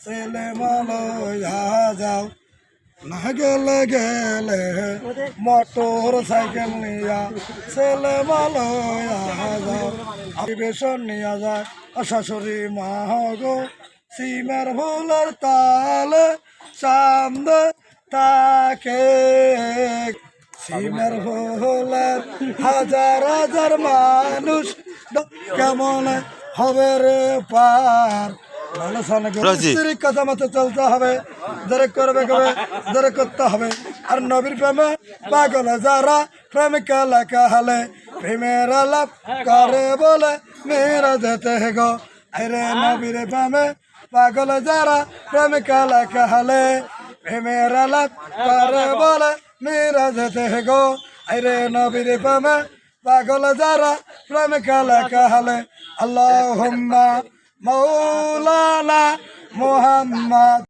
ছেলে মালয়া যাও না গেলে গেলে মোটর সাইকেল নিয়া ছেলে মালয়া যাও বেশন নিয়া যায় শাশুড়ি মা গো সিমের ভুলের তালে চান্দে তাকে সিমের ভুলের হাজার হাজার মানুষ কেমন হবে রে পার কথা মতো চলতে হবে যারা করবে যারা করতে হবে আর নবীর প্রেমে পাগল যারা প্রেমিকা লেখা হলে প্রেমের আলাপ করে বলে মেয়েরা যেতে গো আরে নবীর প্রেমে পাগল যারা প্রেমিকা লেখা হলে প্রেমের আলাপ করে বলে মেয়েরা যেতে গো আরে নবীর প্রেমে পাগল যারা প্রেমিকা লেখা হলে আল্লাহুম্মা মাওলানা মুহাম্মদ